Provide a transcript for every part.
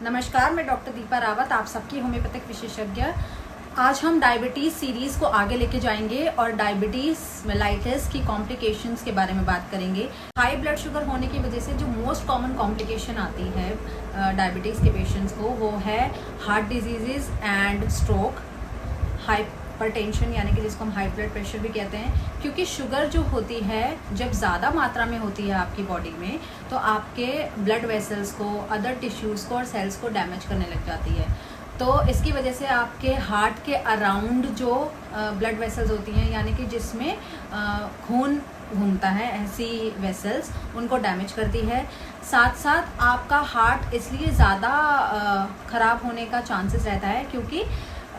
नमस्कार, मैं डॉक्टर दीपा रावत, आप सबकी होम्योपैथिक विशेषज्ञ। आज हम डायबिटीज़ सीरीज़ को आगे लेके जाएंगे और डायबिटीज़ मेलाइटिस की कॉम्प्लिकेशंस के बारे में बात करेंगे। हाई ब्लड शुगर होने की वजह से जो मोस्ट कॉमन कॉम्प्लिकेशन आती है डायबिटीज़ के पेशेंट्स को, वो है heart disease and stroke, hypertension यानी कि जिसको हम हाई ब्लड प्रेशर भी कहते हैं। क्योंकि शुगर जो होती है जब ज़्यादा मात्रा में होती है आपकी बॉडी में, तो आपके ब्लड वेसल्स को, अदर टिश्यूज़ को और सेल्स को डैमेज करने लग जाती है। तो इसकी वजह से आपके हार्ट के अराउंड जो ब्लड वेसल्स होती हैं, यानी कि जिसमें खून घूमता है, ऐसी वेसल्स उनको डैमेज करती है। साथ साथ आपका हार्ट इसलिए ज़्यादा ख़राब होने का चांसेस रहता है क्योंकि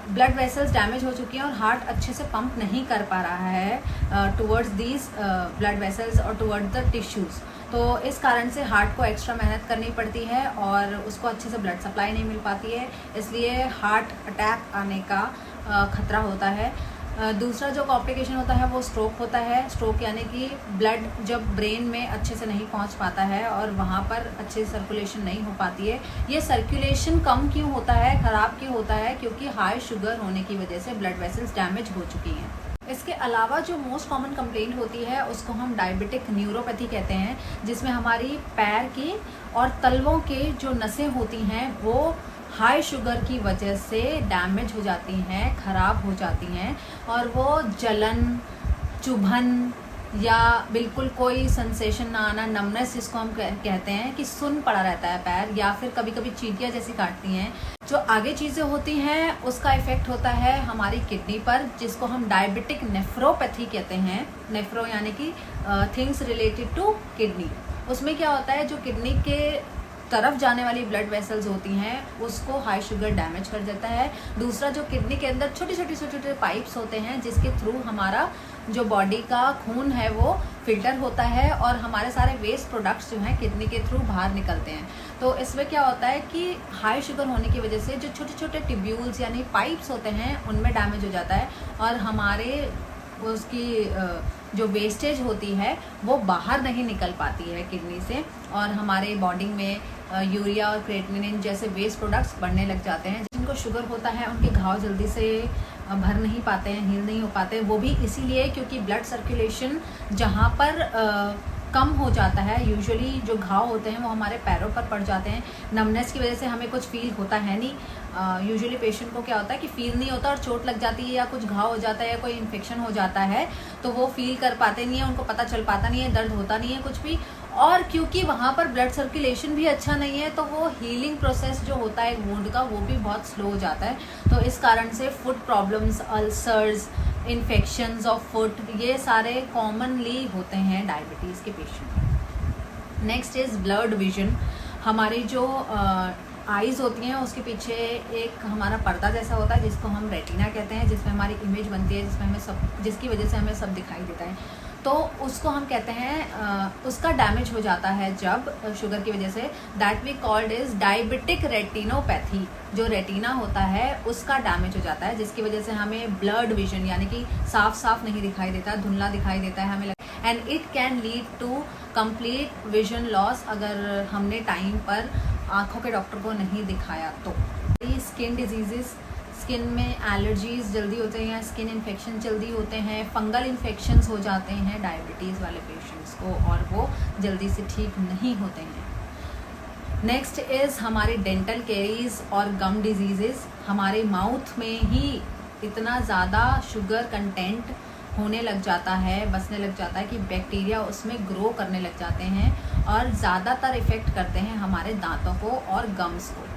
ब्लड वेसल्स डैमेज हो चुकी हैं और हार्ट अच्छे से पंप नहीं कर पा रहा है टुवर्ड्स दीज ब्लड वेसल्स और टुवर्ड्स द टिश्यूज़। तो इस कारण से हार्ट को एक्स्ट्रा मेहनत करनी पड़ती है और उसको अच्छे से ब्लड सप्लाई नहीं मिल पाती है, इसलिए हार्ट अटैक आने का खतरा होता है। दूसरा जो कॉम्प्लिकेशन होता है वो स्ट्रोक होता है। स्ट्रोक यानी कि ब्लड जब ब्रेन में अच्छे से नहीं पहुंच पाता है और वहाँ पर अच्छे से सर्कुलेशन नहीं हो पाती है। ये सर्कुलेशन कम क्यों होता है, ख़राब क्यों होता है? क्योंकि हाई शुगर होने की वजह से ब्लड वेसल्स डैमेज हो चुकी हैं। इसके अलावा जो मोस्ट कॉमन कंप्लेंट होती है उसको हम डायबिटिक न्यूरोपैथी कहते हैं, जिसमें हमारी पैर की और तलवों के जो नसें होती हैं वो हाई शुगर की वजह से डैमेज हो जाती हैं, ख़राब हो जाती हैं और वो जलन, चुभन या बिल्कुल कोई सेंसेशन ना आना, नमनेस जिसको हम कहते हैं कि सुन्न पड़ा रहता है पैर, या फिर कभी कभी चींटियाँ जैसी काटती हैं। जो आगे चीज़ें होती हैं उसका इफ़ेक्ट होता है हमारी किडनी पर, जिसको हम डायबिटिक नेफ्रोपैथी कहते हैं। नेफ्रो यानी कि थिंग्स रिलेटेड टू किडनी। उसमें क्या होता है, जो किडनी के तरफ जाने वाली ब्लड वेसल्स होती हैं उसको हाई शुगर डैमेज कर देता है। दूसरा, जो किडनी के अंदर छोटे छोटे पाइप्स होते हैं जिसके थ्रू हमारा जो बॉडी का खून है वो फिल्टर होता है और हमारे सारे वेस्ट प्रोडक्ट्स जो हैं किडनी के थ्रू बाहर निकलते हैं। तो इसमें क्या होता है कि हाई शुगर होने की वजह से जो छोटे छोटे ट्यूब्यूल्स यानी पाइप्स होते हैं उनमें डैमेज हो जाता है और हमारे उसकी जो वेस्टेज होती है वो बाहर नहीं निकल पाती है किडनी से, और हमारे बॉडी में यूरिया और क्रेटिनिन जैसे वेस्ट प्रोडक्ट्स बढ़ने लग जाते हैं। जिनको शुगर होता है उनके घाव जल्दी से भर नहीं पाते हैं, हील नहीं हो पाते। वो भी इसीलिए क्योंकि ब्लड सर्कुलेशन जहाँ पर कम हो जाता है, यूजुअली जो घाव होते हैं वो हमारे पैरों पर पड़ जाते हैं। नमनेस की वजह से हमें कुछ फील होता है नहीं। यूजुअली पेशेंट को क्या होता है कि फील नहीं होता और चोट लग जाती है या कुछ घाव हो जाता है या कोई इन्फेक्शन हो जाता है तो वो फील कर पाते नहीं है, उनको पता चल पाता नहीं है, दर्द होता नहीं है कुछ भी। और क्योंकि वहाँ पर ब्लड सर्कुलेशन भी अच्छा नहीं है तो वो हीलिंग प्रोसेस जो होता है वुंड का वो भी बहुत स्लो हो जाता है। तो इस कारण से foot problems, ulcers, infections of foot, ये सारे कॉमनली होते हैं डायबिटीज़ के patient. Next is blurred vision. हमारी जो आईज़ होती हैं उसके पीछे एक हमारा पर्दा जैसा होता है जिसको हम रेटिना कहते हैं, जिसमें हमारी इमेज बनती है, जिसमें हमें सब, जिसकी वजह से हमें सब दिखाई देता है। तो उसको हम कहते हैं उसका डैमेज हो जाता है जब शुगर की वजह से, that we called is diabetic retinopathy. जो रेटिना होता है उसका डैमेज हो जाता है जिसकी वजह से हमें ब्लर्ड विजन यानी कि साफ साफ नहीं दिखाई देता, धुंधला दिखाई देता है हमें, and it can lead to complete vision loss अगर हमने टाइम पर आँखों के डॉक्टर को नहीं दिखाया तो। स्किन डिजीजेस, स्किन में एलर्जीज जल्दी होते हैं, स्किन इन्फेक्शन जल्दी होते हैं, फंगल इन्फेक्शंस हो जाते हैं डायबिटीज़ वाले पेशेंट्स को और वो जल्दी से ठीक नहीं होते हैं। नेक्स्ट इज़ हमारे डेंटल कैरीज और गम डिजीज़ेस। हमारे माउथ में ही इतना ज़्यादा शुगर कंटेंट होने लग जाता है, बसने लग जाता है कि बैक्टीरिया उसमें ग्रो करने लग जाते हैं और ज़्यादातर इफ़ेक्ट करते हैं हमारे दांतों को और गम्स को।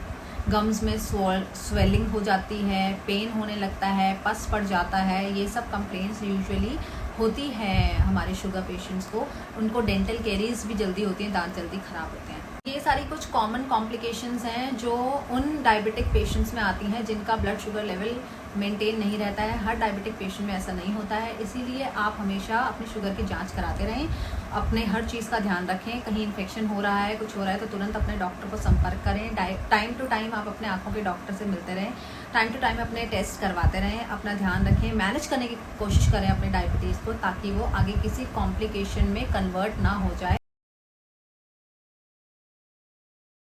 गम्स में स्वेलिंग हो जाती है, पेन होने लगता है, पस पड़ जाता है। ये सब कंप्लेंट्स यूजुअली होती है हमारे शुगर पेशेंट्स को। उनको डेंटल कैरीज भी जल्दी होती हैं, दांत जल्दी ख़राब होते हैं। ये सारी कुछ कॉमन कॉम्प्लिकेशंस हैं जो उन डायबिटिक पेशेंट्स में आती हैं जिनका ब्लड शुगर लेवल मेंटेन नहीं रहता है। हर डायबिटिक पेशेंट में ऐसा नहीं होता है, इसीलिए आप हमेशा अपनी शुगर की जांच कराते रहें, अपने हर चीज़ का ध्यान रखें। कहीं इन्फेक्शन हो रहा है, कुछ हो रहा है तो तुरंत अपने डॉक्टर को संपर्क करें। टाइम टू टाइम आप अपने आँखों के डॉक्टर से मिलते रहें, टाइम टू टाइम अपने टेस्ट करवाते रहें, अपना ध्यान रखें, मैनेज करने की कोशिश करें अपने डायबिटीज़ को, ताकि वो आगे किसी कॉम्प्लिकेशन में कन्वर्ट ना हो जाए।